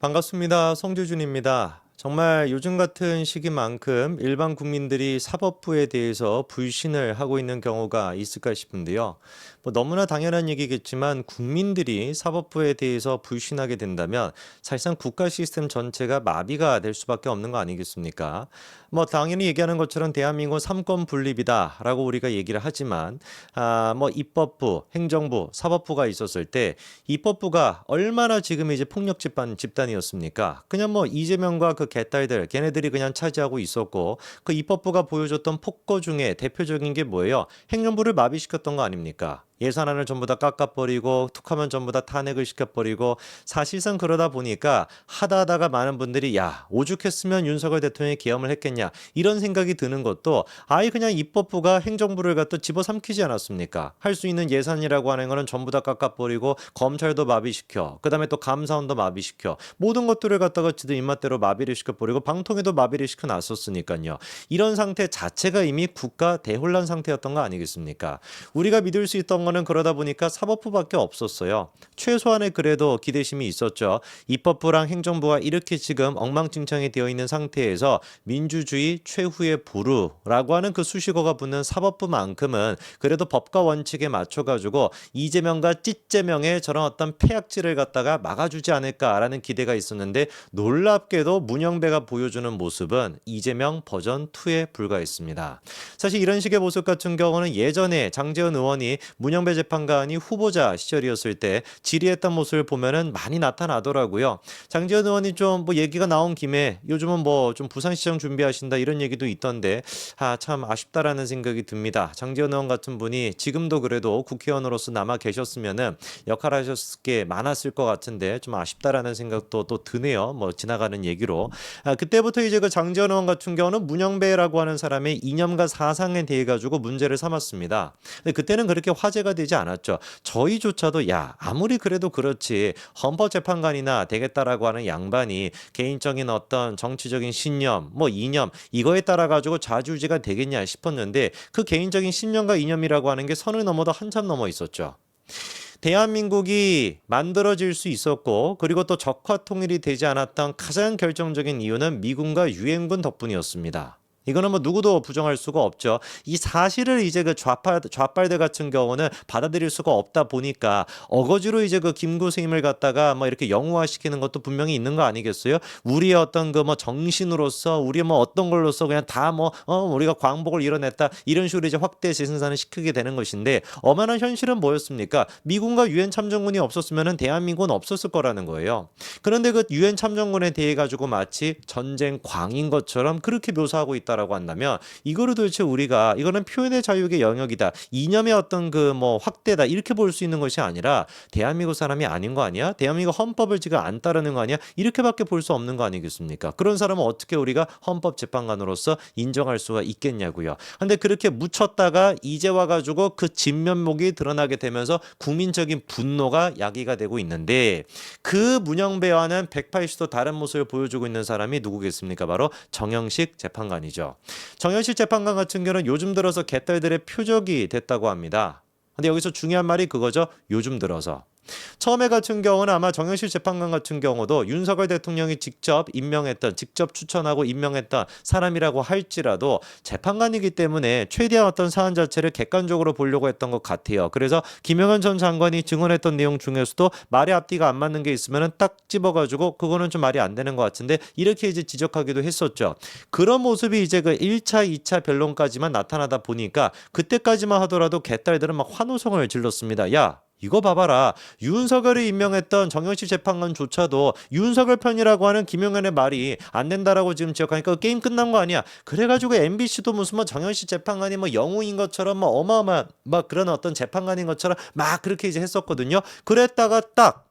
반갑습니다. 송재준입니다. 정말 요즘 같은 시기만큼 일반 국민들이 사법부에 대해서 불신을 하고 있는 경우가 있을까 싶은데요. 너무나 당연한 얘기겠지만 국민들이 사법부에 대해서 불신하게 된다면 사실상 국가 시스템 전체가 마비가 될 수밖에 없는 거 아니겠습니까? 당연히 얘기하는 것처럼 대한민국은 삼권 분립이다라고 우리가 얘기를 하지만 입법부, 행정부, 사법부가 있었을 때 입법부가 얼마나 지금 이제 폭력 집단이었습니까? 그냥 이재명과 그 개딸들 걔네들이 그냥 차지하고 있었고 그 입법부가 보여줬던 폭거 중에 대표적인 게 뭐예요? 행정부를 마비시켰던 거 아닙니까? 예산안을 전부 다 깎아버리고 툭하면 전부 다 탄핵을 시켜버리고 사실상 그러다 보니까 하다가 많은 분들이 야 오죽했으면 윤석열 대통령이 계엄을 했겠냐 이런 생각이 드는 것도 아예 그냥 입법부가 행정부를 갖다 집어삼키지 않았습니까? 할 수 있는 예산이라고 하는 거는 전부 다 깎아버리고 검찰도 마비시켜 그다음에 또 감사원도 마비시켜 모든 것들을 갖다가 지들 입맛대로 마비를 시켜버리고 방통위도 마비를 시켜놨었으니까요. 이런 상태 자체가 이미 국가 대혼란 상태였던 거 아니겠습니까? 우리가 믿을 수 있던 거는 그러다 보니까 사법부밖에 없었어요. 최소한의 그래도 기대심이 있었죠. 입법부랑 행정부가 이렇게 지금 엉망진창이 되어 있는 상태에서 민주주의 최후의 보루라고 하는 그 수식어가 붙는 사법부만큼은 그래도 법과 원칙에 맞춰가지고 이재명과 찌재명의 저런 어떤 폐악질을 갖다가 막아주지 않을까라는 기대가 있었는데 놀랍게도 문영배가 보여주는 모습은 이재명 버전 2에 불과했습니다. 사실 이런 식의 모습 같은 경우는 예전에 장제원 의원이 문영배 재판관이 후보자 시절이었을 때 질의했던 모습을 보면은 많이 나타나더라고요. 장제원 의원이 좀 얘기가 나온 김에 요즘은 좀 부산시장 준비하신다 이런 얘기도 있던데 참 아쉽다라는 생각이 듭니다. 장제원 의원 같은 분이 지금도 그래도 국회의원으로서 남아 계셨으면은 역할 하셨을 게 많았을 것 같은데 좀 아쉽다라는 생각도 또 드네요. 지나가는 얘기로. 그때부터 이제 그 장제원 의원 같은 경우는 문영배라고 하는 사람의 이념과 사상에 대해 가지고 문제를 삼았습니다. 근데 그때는 그렇게 화제가 되지 않았죠. 저희조차도 야 아무리 그래도 그렇지 헌법재판관이나 되겠다라고 하는 양반이 개인적인 어떤 정치적인 신념 이념 이거에 따라 가지고 좌지우지가 되겠냐 싶었는데 그 개인적인 신념과 이념이라고 하는 게 선을 넘어도 한참 넘어 있었죠. 대한민국이 만들어질 수 있었고 그리고 또 적화 통일이 되지 않았던 가장 결정적인 이유는 미군과 유엔군 덕분이었습니다. 이거는 누구도 부정할 수가 없죠. 이 사실을 이제 그 좌빨들 같은 경우는 받아들일 수가 없다 보니까 어거지로 이제 그 김구스임을 갖다가 이렇게 영웅화시키는 것도 분명히 있는 거 아니겠어요? 우리의 어떤 그 정신으로서 우리 어떤 걸로서 그냥 다 우리가 광복을 이뤄냈다 이런 식으로 이제 확대 재생산을 시키게 되는 것인데 엄연한 현실은 뭐였습니까? 미군과 유엔 참전군이 없었으면은 대한민국은 없었을 거라는 거예요. 그런데 그 유엔 참전군에 대해 가지고 마치 전쟁 광인 것처럼 그렇게 묘사하고 있다라고 한다면 이거를 도대체 우리가 이거는 표현의 자유의 영역이다. 이념의 어떤 확대다. 이렇게 볼 수 있는 것이 아니라 대한민국 사람이 아닌 거 아니야? 대한민국 헌법을 지금 안 따르는 거 아니야? 이렇게밖에 볼 수 없는 거 아니겠습니까? 그런 사람은 어떻게 우리가 헌법재판관으로서 인정할 수가 있겠냐고요. 근데 그렇게 묻혔다가 이제 와가지고 그 진면목이 드러나게 되면서 국민적인 분노가 야기가 되고 있는데 그 문영배와는 180도 다른 모습을 보여주고 있는 사람이 누구겠습니까? 바로 정영식 재판관이죠. 정현실 재판관 같은 경우는 요즘 들어서 개딸들의 표적이 됐다고 합니다. 근데 여기서 중요한 말이 그거죠. 요즘 들어서. 처음에 같은 경우는 아마 정영실 재판관 같은 경우도 윤석열 대통령이 직접 추천하고 임명했던 사람이라고 할지라도 재판관이기 때문에 최대한 어떤 사안 자체를 객관적으로 보려고 했던 것 같아요. 그래서 김영현 전 장관이 증언했던 내용 중에서도 말의 앞뒤가 안 맞는 게 있으면 딱 집어가지고 그거는 좀 말이 안 되는 것 같은데 이렇게 이제 지적하기도 했었죠. 그런 모습이 이제 그 1차, 2차 변론까지만 나타나다 보니까 그때까지만 하더라도 개딸들은 막 환호성을 질렀습니다. 야! 이거 봐봐라. 윤석열이 임명했던 정영실 재판관조차도 윤석열 편이라고 하는 김용현의 말이 안 된다라고 지금 지적하니까 게임 끝난 거 아니야. 그래가지고 MBC도 무슨 정영실 재판관이 영웅인 것처럼 어마어마한 그런 어떤 재판관인 것처럼 막 그렇게 이제 했었거든요. 그랬다가 딱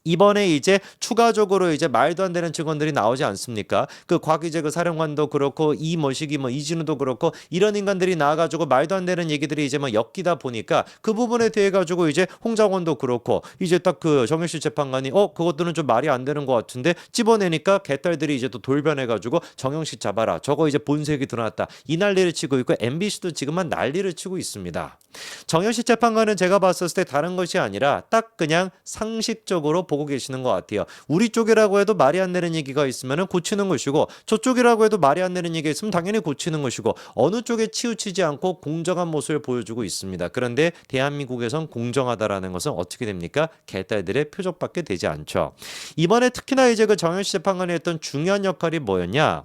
이번에 이제 추가적으로 이제 말도 안 되는 증언들이 나오지 않습니까? 그 곽이재 그 사령관도 그렇고 이모식이 이진우도 그렇고 이런 인간들이 나와가지고 말도 안 되는 얘기들이 이제 엮이다 보니까 그 부분에 대해 가지고 이제 홍장원도 그렇고 이제 딱 그 정영실 재판관이 그것들은 좀 말이 안 되는 것 같은데 집어내니까 개딸들이 이제 또 돌변해가지고 정영실 잡아라. 저거 이제 본색이 드러났다. 이 난리를 치고 있고 MBC도 지금은 난리를 치고 있습니다. 정현식 재판관은 제가 봤을 때 다른 것이 아니라 딱 그냥 상식적으로 보고 계시는 것 같아요. 우리 쪽이라고 해도 말이 안 되는 얘기가 있으면 고치는 것이고 저쪽이라고 해도 말이 안 되는 얘기가 있으면 당연히 고치는 것이고 어느 쪽에 치우치지 않고 공정한 모습을 보여주고 있습니다. 그런데 대한민국에선 공정하다라는 것은 어떻게 됩니까? 개딸들의 표적밖에 되지 않죠. 이번에 특히나 이제 그 정현식 재판관이 했던 중요한 역할이 뭐였냐?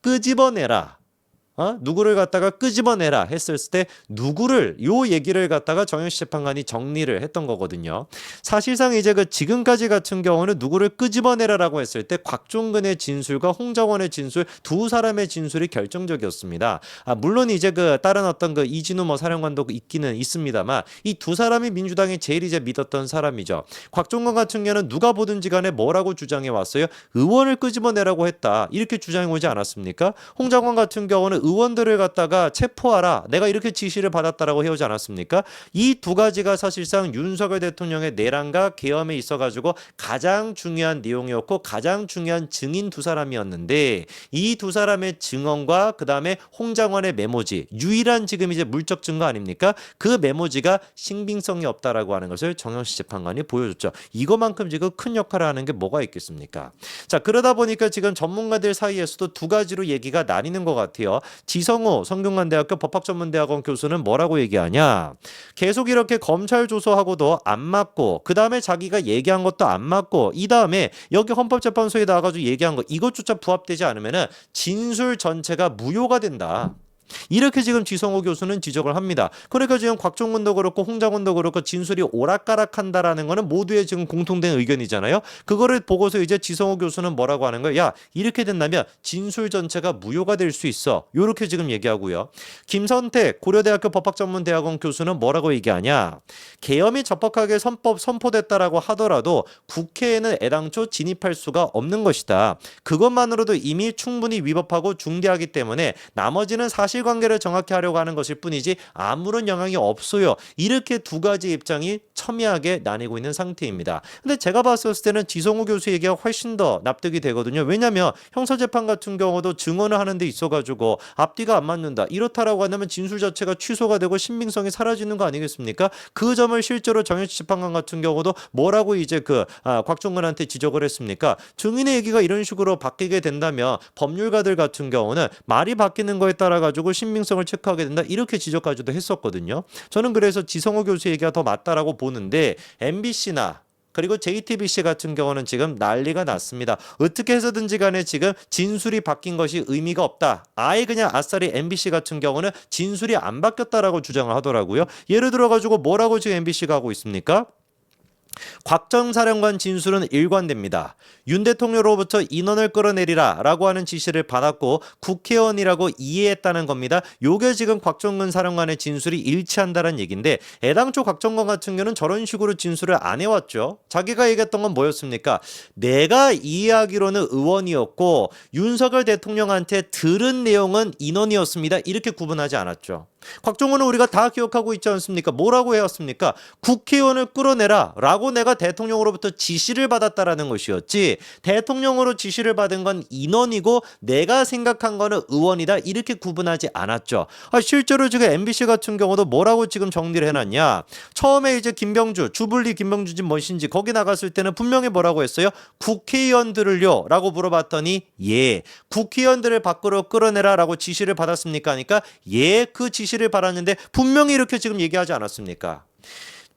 끄집어내라. 누구를 갖다가 끄집어내라 했을 때 누구를 요 얘기를 갖다가 정현식 재판관이 정리를 했던 거거든요. 사실상 이제 그 지금까지 같은 경우는 누구를 끄집어내라라고 했을 때 곽종근의 진술과 홍장원의 진술 두 사람의 진술이 결정적이었습니다. 물론 이제 그 다른 어떤 그 이진우 뭐 사령관도 있기는 있습니다만 이 두 사람이 민주당이 제일 이제 믿었던 사람이죠. 곽종근 같은 경우는 누가 보든지 간에 뭐라고 주장해 왔어요? 의원을 끄집어내라고 했다. 이렇게 주장해 오지 않았습니까? 홍장원 같은 경우는 의원들을 갖다가 체포하라. 내가 이렇게 지시를 받았다라고 해오지 않았습니까? 이 두 가지가 사실상 윤석열 대통령의 내란과 계엄에 있어가지고 가장 중요한 내용이었고 가장 중요한 증인 두 사람이었는데 이 두 사람의 증언과 그 다음에 홍장원의 메모지 유일한 지금 이제 물적 증거 아닙니까? 그 메모지가 신빙성이 없다라고 하는 것을 정현식 재판관이 보여줬죠. 이거만큼 지금 큰 역할을 하는 게 뭐가 있겠습니까? 자, 그러다 보니까 지금 전문가들 사이에서도 두 가지로 얘기가 나뉘는 것 같아요. 지성호 성균관대학교 법학전문대학원 교수는 뭐라고 얘기하냐? 계속 이렇게 검찰 조서하고도 안 맞고 그 다음에 자기가 얘기한 것도 안 맞고 이 다음에 여기 헌법재판소에 나와가지고 얘기한 거 이것조차 부합되지 않으면은 진술 전체가 무효가 된다. 이렇게 지금 지성호 교수는 지적을 합니다. 그러니까 지금 곽종근도 그렇고 홍장원도 그렇고 진술이 오락가락한다라는 거는 모두의 지금 공통된 의견이잖아요. 그거를 보고서 이제 지성호 교수는 뭐라고 하는 거야? 야, 이렇게 된다면 진술 전체가 무효가 될 수 있어. 이렇게 지금 얘기하고요. 김선택 고려대학교 법학전문대학원 교수는 뭐라고 얘기하냐? 계엄이 적법하게 선포됐다라고 하더라도 국회에는 애당초 진입할 수가 없는 것이다. 그것만으로도 이미 충분히 위법하고 중대하기 때문에 나머지는 사실관계를 정확히 하려고 하는 것일 뿐이지 아무런 영향이 없어요. 이렇게 두 가지 입장이 첨예하게 나뉘고 있는 상태입니다. 근데 제가 봤을 때는 지성호 교수 얘기가 훨씬 더 납득이 되거든요. 왜냐하면 형사재판 같은 경우도 증언을 하는 데 있어가지고 앞뒤가 안 맞는다. 이렇다라고 한다면 진술 자체가 취소가 되고 신빙성이 사라지는 거 아니겠습니까? 그 점을 실제로 정현식 재판관 같은 경우도 뭐라고 이제 곽종근한테 지적을 했습니까? 증인의 얘기가 이런 식으로 바뀌게 된다면 법률가들 같은 경우는 말이 바뀌는 거에 따라 가지고 신빙성을 체크하게 된다. 이렇게 지적까지도 했었거든요. 저는 그래서 지성호 교수 얘기가 더 맞다라고 보는데 MBC나 그리고 JTBC 같은 경우는 지금 난리가 났습니다. 어떻게 해서든지 간에 지금 진술이 바뀐 것이 의미가 없다. 아예 그냥 아싸리 MBC 같은 경우는 진술이 안 바뀌었다라고 주장을 하더라고요. 예를 들어가지고 뭐라고 지금 MBC가 하고 있습니까? 곽 전 사령관 진술은 일관됩니다. 윤 대통령으로부터 인원을 끌어내리라 라고 하는 지시를 받았고 국회의원이라고 이해했다는 겁니다. 요게 지금 곽정근 사령관의 진술이 일치한다는 얘기인데 애당초 곽정근 같은 경우는 저런 식으로 진술을 안 해왔죠. 자기가 얘기했던 건 뭐였습니까? 내가 이해하기로는 의원이었고 윤석열 대통령한테 들은 내용은 인원이었습니다. 이렇게 구분하지 않았죠. 곽종훈은 우리가 다 기억하고 있지 않습니까? 뭐라고 해왔습니까? 국회의원을 끌어내라 라고 내가 대통령으로부터 지시를 받았다라는 것이었지 대통령으로 지시를 받은 건 인원이고 내가 생각한 거는 의원이다 이렇게 구분하지 않았죠. 실제로 지금 MBC 같은 경우도 뭐라고 지금 정리를 해놨냐? 처음에 이제 김병주 주불리 김병주인지 뭐신지 거기 나갔을 때는 분명히 뭐라고 했어요? 국회의원들을요 라고 물어봤더니 예 국회의원들을 밖으로 끌어내라 라고 지시를 받았습니까? 하니까 예 그 지시를 받았는데 분명히 이렇게 지금 얘기하지 않았습니까?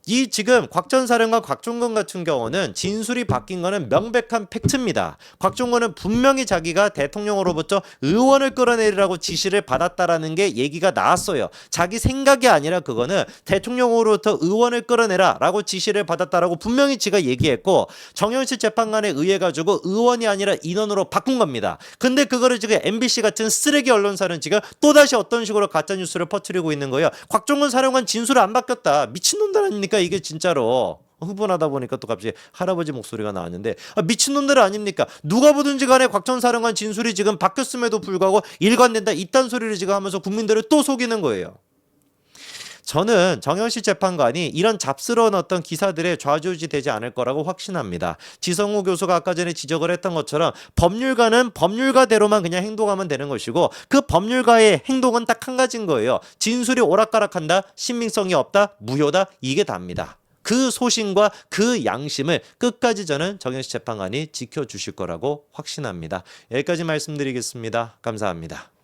이 지금 곽 전 사령관 곽종근 같은 경우는 진술이 바뀐 거는 명백한 팩트입니다. 곽종근은 분명히 자기가 대통령으로부터 의원을 끌어내리라고 지시를 받았다라는 게 얘기가 나왔어요. 자기 생각이 아니라 그거는 대통령으로부터 의원을 끌어내라 라고 지시를 받았다라고 분명히 지가 얘기했고 정현식 재판관에 의해 가지고 의원이 아니라 인원으로 바꾼 겁니다. 근데 그거를 지금 MBC 같은 쓰레기 언론사는 지금 또다시 어떤 식으로 가짜뉴스를 퍼뜨리고 있는 거예요. 곽종근 사령관 진술이 안 바뀌었다. 미친놈들 아닙니까? 이게 진짜로 흥분하다 보니까 또 갑자기 할아버지 목소리가 나왔는데 미친놈들 아닙니까? 누가 보든지 간에 곽 전 사령관 진술이 지금 바뀌었음에도 불구하고 일관된다 이딴 소리를 지금 하면서 국민들을 또 속이는 거예요. 저는 정영식 재판관이 이런 잡스러운 어떤 기사들에 좌지우지되지 않을 거라고 확신합니다. 지성우 교수가 아까 전에 지적을 했던 것처럼 법률가는 법률가대로만 그냥 행동하면 되는 것이고 그 법률가의 행동은 딱 한 가지인 거예요. 진술이 오락가락한다, 신빙성이 없다, 무효다, 이게 답니다. 그 소신과 그 양심을 끝까지 저는 정영식 재판관이 지켜주실 거라고 확신합니다. 여기까지 말씀드리겠습니다. 감사합니다.